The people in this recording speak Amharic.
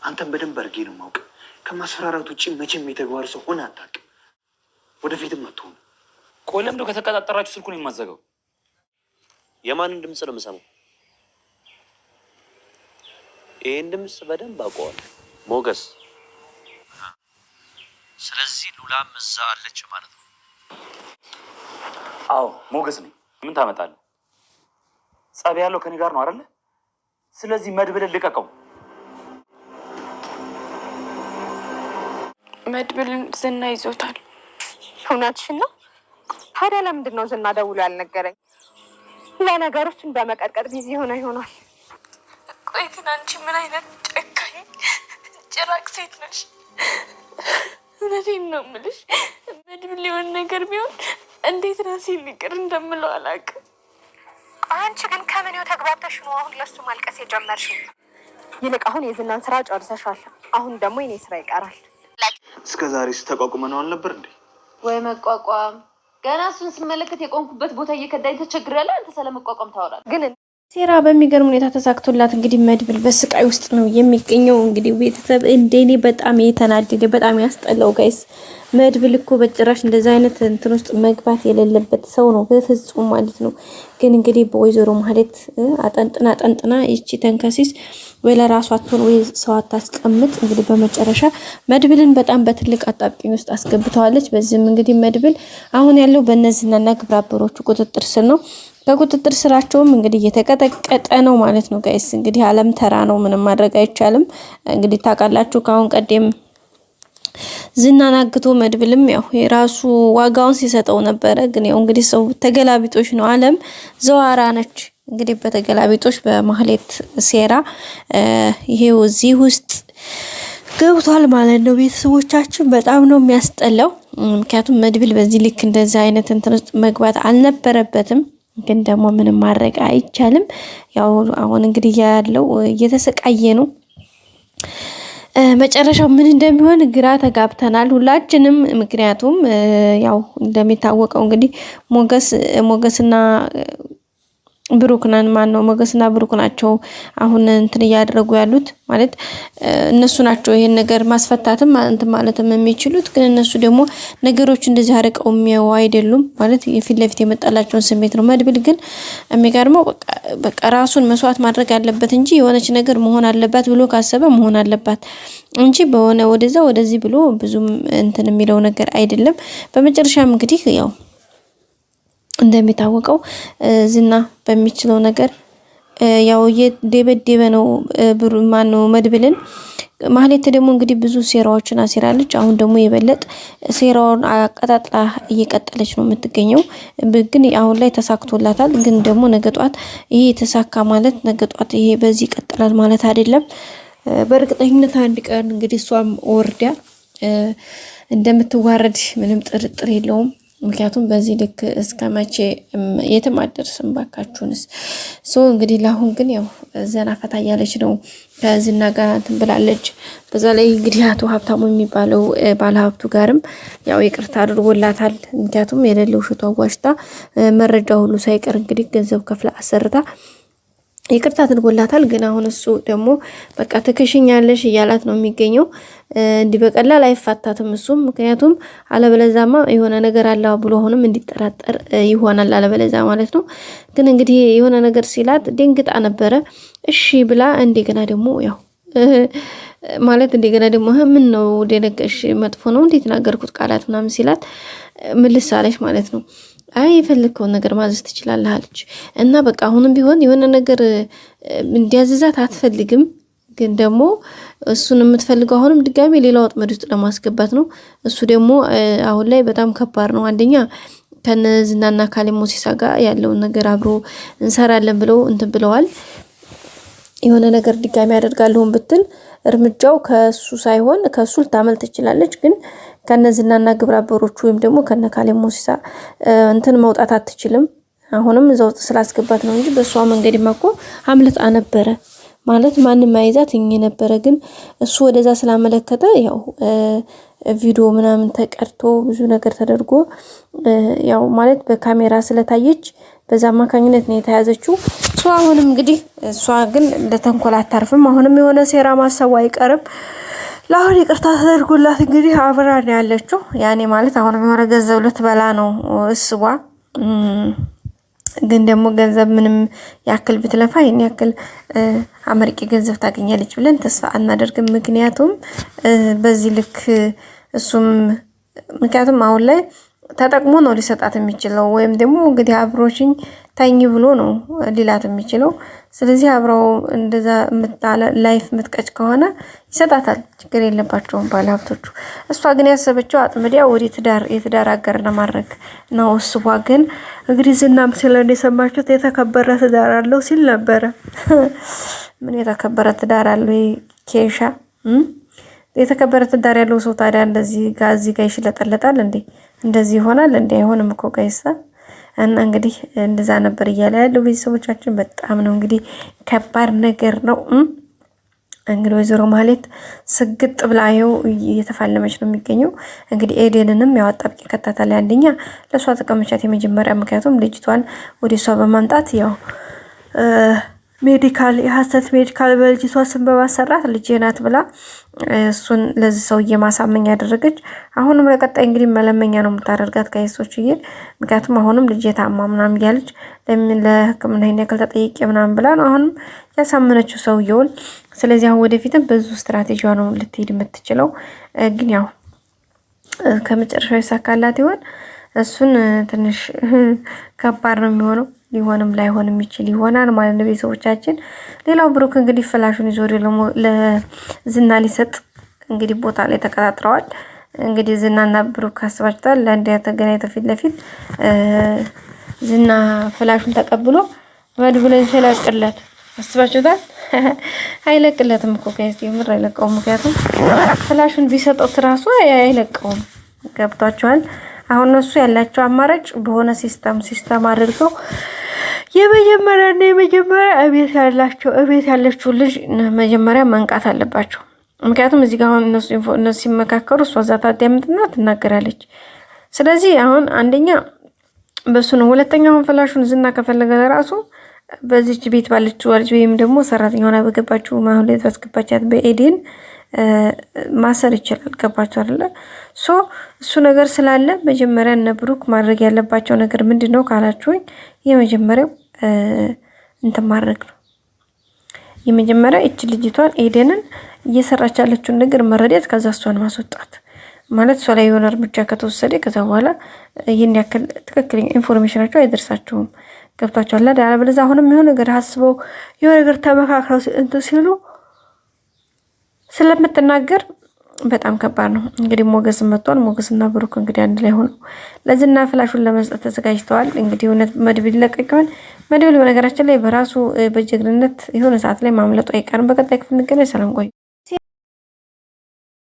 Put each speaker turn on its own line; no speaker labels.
አንተም በደንብ አድርጌ ነው ማውቅ። ከማስፈራራት ውጪ መቼም የተግባር ሰው ሆነ አታውቅም። ወደፊትም አትሆኑ።
ቆይ ለምንድነው ከተቀጣጠራችሁ ስልኩን የማዘጋው?
የማንን ድምፅ ነው የምሰማው? ይህን ድምፅ በደንብ አውቀዋለሁ። ሞገስ። ስለዚህ ሉላም እዛ አለች ማለት ነው?
አዎ ሞገስ ነኝ። ምን ታመጣለህ? ጸብ ያለው ከኔ ጋር ነው አይደለ? ስለዚህ መድብልን ልቀቀው።
መድብልን ዝና ይዞታል። እውነትሽን ነው? ታዲያ ለምንድን ነው ዝና ደውሎ ያልነገረኝ? ለነገሩ እሱን በመቀጥቀጥ ቢዚ ሆነ ይሆናል። ቆይ ግን አንቺ ምን አይነት ጨካኝ ጭራቅ ሴት ነሽ? እውነቴን ነው የምልሽ። መድብል ሊሆን ነገር ቢሆን እንዴት ራሴን ይቅር እንደምለው አላውቅም። አንቺ ግን ከምኔው ተግባብተሽ ነው አሁን ለሱ ማልቀስ የጀመርሽ? ይልቅ አሁን የዝናን ስራ ጨርሰሻል። አሁን ደግሞ የኔ ስራ ይቀራል።
እስከ ዛሬ ተቋቁመነው አልነበር እንዴ?
ወይ መቋቋም። ገና እሱን ስመለከት የቆምኩበት ቦታ እየከዳኝ ተቸግሬያለሁ። አንተ ስለመቋቋም ታወራለህ። ግን
ሴራ በሚገርም ሁኔታ ተሳክቶላት እንግዲህ መድብል በስቃይ ውስጥ ነው የሚገኘው። እንግዲህ ቤተሰብ እንደኔ በጣም የተናደደ በጣም ያስጠላው ጋይስ መድብል እኮ በጭራሽ እንደዛ አይነት እንትን ውስጥ መግባት የሌለበት ሰው ነው በፍጹም ማለት ነው። ግን እንግዲህ በወይዘሮ ማህሌት አጠንጥና ይቺ ተንከሲስ ወይ ለራሷ አትሆን ወይ ሰው አታስቀምጥ። እንግዲህ በመጨረሻ መድብልን በጣም በትልቅ አጣብቂኝ ውስጥ አስገብተዋለች። በዚህም እንግዲህ መድብል አሁን ያለው በእነዚህና ግብረ አበሮቹ ቁጥጥር ስር ነው። ከቁጥጥር ስራቸውም እንግዲህ እየተቀጠቀጠ ነው ማለት ነው ጋይስ። እንግዲህ ዓለም ተራ ነው፣ ምንም ማድረግ አይቻልም። እንግዲህ ታውቃላችሁ ካሁን ቀደም ዝናን አግቶ መድብልም ያው የራሱ ዋጋውን ሲሰጠው ነበረ። ግን ያው እንግዲህ ሰው ተገላቢጦሽ ነው፣ ዓለም ዘዋራ ነች። እንግዲህ በተገላቢጦሽ በማህሌት ሴራ ይሄው እዚህ ውስጥ ገብቷል ማለት ነው። ቤተሰቦቻችን በጣም ነው የሚያስጠላው። ምክንያቱም መድብል በዚህ ልክ እንደዛ አይነት እንትን ውስጥ መግባት አልነበረበትም። ግን ደግሞ ምንም ማድረግ አይቻልም። ያው አሁን እንግዲህ ያለው እየተሰቃየ ነው። መጨረሻው ምን እንደሚሆን ግራ ተጋብተናል ሁላችንም። ምክንያቱም ያው እንደሚታወቀው እንግዲህ ሞገስና ብሩክናን ማነው ሞገስና ብሩክ ናቸው አሁን እንትን ያደረጉ ያሉት ማለት እነሱ ናቸው ይሄን ነገር ማስፈታትም እንትን ማለትም የሚችሉት። ግን እነሱ ደግሞ ነገሮች እንደዚህ አርቀው የሚያው አይደሉም ማለት የፊት ለፊት የመጣላቸውን ስሜት ነው። መድብል ግን የሚገርመው በቃ ራሱን መስዋዕት ማድረግ አለበት እንጂ የሆነች ነገር መሆን አለባት ብሎ ካሰበ መሆን አለባት እንጂ በሆነ ወደዚህ ብሎ ብዙም እንትን የሚለው ነገር አይደለም። በመጨረሻም እንግዲህ ያው እንደሚታወቀው ዝና በሚችለው ነገር ያው የደበደበ ነው ማነው መድብልን። ማህሌት ደግሞ እንግዲህ ብዙ ሴራዎችን አሲራለች። አሁን ደግሞ የበለጠ ሴራውን አቀጣጥላ እየቀጠለች ነው የምትገኘው። ግን አሁን ላይ ተሳክቶላታል። ግን ደግሞ ነገጧት ይሄ ተሳካ ማለት ነገጧት ይሄ በዚህ ይቀጥላል ማለት አይደለም። በእርግጠኝነት አንድ ቀን እንግዲህ እሷም ወርዳ እንደምትዋረድ ምንም ጥርጥር የለውም። ምክንያቱም በዚህ ልክ እስከመቼ የትም አደርስም ባካችሁንስ። እንግዲህ ለአሁን ግን ያው ዘና ፈታ እያለች ነው ከዝና ጋር እንትን ብላለች። በዛ ላይ እንግዲህ አቶ ሀብታሙ የሚባለው ባለሀብቱ ጋርም ያው ይቅርታ አድርጎላታል። ምክንያቱም የሌለ ውሸቷ ዋሽታ መረጃ ሁሉ ሳይቀር እንግዲህ ገንዘብ ከፍላ አሰርታ ይቅርታ አድርጎላታል። ግን አሁን እሱ ደግሞ በቃ ትክሽኛለሽ እያላት ነው የሚገኘው። እንዲህ በቀላል አይፋታትም እሱም። ምክንያቱም አለበለዛማ የሆነ ነገር አለ ብሎ አሁንም እንዲጠራጠር ይሆናል አለበለዛ ማለት ነው። ግን እንግዲህ የሆነ ነገር ሲላት ደንግጣ ነበረ። እሺ ብላ እንደገና ደግሞ ያው ማለት እንደገና ደግሞ ምን ነው ደነገሽ መጥፎ ነው እንዴት ተናገርኩት ቃላት ምናምን ሲላት ምልስ አለሽ ማለት ነው። አይ የፈለከውን ነገር ማዘዝ ትችላለህ አለች። እና በቃ አሁንም ቢሆን የሆነ ነገር እንዲያዝዛት አትፈልግም። ግን ደግሞ እሱን የምትፈልገው አሁንም ድጋሚ ሌላ ወጥመድ ውስጥ ለማስገባት ነው። እሱ ደግሞ አሁን ላይ በጣም ከባድ ነው። አንደኛ ከነዝናና ካሌ ሞሲሳ ጋር ያለውን ነገር አብሮ እንሰራለን ብለው እንትን ብለዋል። የሆነ ነገር ድጋሚ ያደርጋለሁን ብትል እርምጃው ከሱ ሳይሆን ከሱ ልታመልጥ ትችላለች። ግን ከነዝናና ግብረ አበሮቹ ወይም ደግሞ ከነካሌ ሞሲሳ እንትን መውጣት አትችልም። አሁንም እዛው ስላስገባት ነው እንጂ በሷ መንገድ ማቆ አምልጣ ነበረ ማለት ማንም አይዛት እኛ ነበረ። ግን እሱ ወደዛ ስላመለከተ ያው ቪዲዮ ምናምን ተቀርቶ ብዙ ነገር ተደርጎ ያው ማለት በካሜራ ስለታየች በዛ አማካኝነት ነው የተያዘችው። እሷ አሁንም እንግዲህ እሷ ግን ለተንኮል አታርፍም። አሁንም የሆነ ሴራ ማሰቡ አይቀርም። ለአሁን ይቅርታ ተደርጎላት እንግዲህ አብራ ነው ያለችው። ያኔ ማለት አሁንም የሆነ ገንዘብ ልትበላ ነው እስቧ። ግን ደግሞ ገንዘብ ምንም ያክል ብትለፋ ይሄን ያክል አመርቂ ገንዘብ ታገኛለች ብለን ተስፋ አናደርግም። ምክንያቱም በዚህ ልክ እሱም ምክንያቱም አሁን ላይ ተጠቅሞ ነው ሊሰጣት የሚችለው ወይም ደግሞ እንግዲህ አብሮሽኝ ታኝ ብሎ ነው ሊላት የሚችለው። ስለዚህ አብረው እንደዛ ላይፍ ምትቀጭ ከሆነ ይሰጣታል፣ ችግር የለባቸውም ባለሀብቶቹ። እሷ ግን ያሰበችው አጥምዲያ ወደ የትዳር አጋር ለማድረግ ነው። እሷ ግን እንግዲህ ዝናም ስለ እንደሰማችሁት የተከበረ ትዳር አለው ሲል ነበረ። ምን የተከበረ ትዳር አለው ኬሻ? የተከበረ ትዳር ያለው ሰው ታዲያ እንደዚህ ጋዚ ጋር ይሽለጠለጣል እንዴ? እንደዚህ ይሆናል እንዴ? አይሆንም እኮ ጋይሳ። እና እንግዲህ እንደዛ ነበር እያለ ያለው ቤተሰቦቻችን። በጣም ነው እንግዲህ ከባድ ነገር ነው። እንግዲህ ወይዘሮ ማህሌት ስግጥ ብላየው እየተፋለመች ነው የሚገኘው። እንግዲህ ኤደንንም ያወጣብቂ ከታታለ አንደኛ ለሷ ተቀመጫት የመጀመሪያ፣ ምክንያቱም ልጅቷን ወደ እሷ በማምጣት ያው ሜዲካል የሐሰት ሜዲካል በልጅቷ ስም በማሰራት ልጄ ናት ብላ እሱን ለዚህ ሰውዬ ማሳመኛ ያደረገች። አሁንም ለቀጣይ እንግዲህ መለመኛ ነው የምታደርጋት ከይሶችዬ። ምክንያቱም አሁንም ልጄ ታማ ምናምን እያለች ለምን ለሕክምና ይሄን ያክል ተጠይቄ ምናምን ብላ ነው አሁንም ያሳመነችው ሰውየውን። ስለዚህ አሁን ወደፊትም ብዙ ስትራቴጂዋ ነው ልትሄድ የምትችለው። ግን ያው ከመጨረሻው ይሳካላት ይሆን? እሱን ትንሽ ከባድ ነው የሚሆነው። ሊሆንም ላይሆንም ይችል ይሆናል ማለት ነው ቤተሰቦቻችን። ሌላው ብሩክ እንግዲህ ፍላሹን ይዞ ለዝና ሊሰጥ እንግዲህ ቦታ ላይ ተቀጣጥረዋል። እንግዲህ ዝናና ብሩክ አስባችኋል። ለአንድ ተገናኝተው ፊት ለፊት ዝና ፍላሹን ተቀብሎ መድብለን ሲለቅለት አስባችሁታል። አይለቅለትም እኮ ጋይስ፣ የምር አይለቀውም። ምክንያቱም ፍላሹን ቢሰጠው ራሱ አይለቀውም። ገብቷችኋል? አሁን እነሱ ያላቸው አማራጭ በሆነ ሲስተም አድርገው የመጀመሪያ እቤት ያለችው ልጅ መጀመሪያ መንቃት አለባቸው። ምክንያቱም እዚህ ጋር አሁን እነሱ ሲመካከሩ እሷ ዛታ ያምጥና ትናገራለች። ስለዚህ አሁን አንደኛ በሱ ነው። ሁለተኛ አሁን ፍላሹን ዝና ከፈለገ ራሱ በዚች ቤት ባለችው ልጅ ወይም ደግሞ ሰራተኛ ሆና በገባችው ማህሌት ባስገባቻት በኤዴን ማሰር ይችላል። ገባችሁ አይደለ? እሱ ነገር ስላለ መጀመሪያ እነ ብሩክ ማድረግ ያለባቸው ነገር ምንድነው ካላችሁኝ፣ የመጀመሪያው እንትን ማድረግ ነው። የመጀመሪያ እቺ ልጅቷን ኤዴንን እየሰራች ያለችውን ነገር መረዳት፣ ከዛ እሷን ማስወጣት ማለት እሷ ላይ የሆነ እርምጃ ከተወሰደ ከዛ በኋላ ይህን ያክል ትክክለኛ ኢንፎርሜሽናቸው አይደርሳቸውም። ገብቷቸዋል አይደል? አለበለዚያ አሁንም የሆነ ነገር አስበው የሆነ ነገር ተመካክረው እንትን ሲሉ ስለምትናገር በጣም ከባድ ነው። እንግዲህ ሞገስ መጥቷል። ሞገስና ብሩክ እንግዲህ አንድ ላይ ሆነው ለዝና ፍላሹን ለመስጠት ተዘጋጅተዋል። እንግዲህ እውነት መድብል ይለቀቀዋል። መድብል በነገራችን ላይ በራሱ በጀግንነት የሆነ ሰዓት ላይ ማምለጡ አይቀርም። በቀጣይ ክፍል እንገናኝ። ሰላም ቆዩ።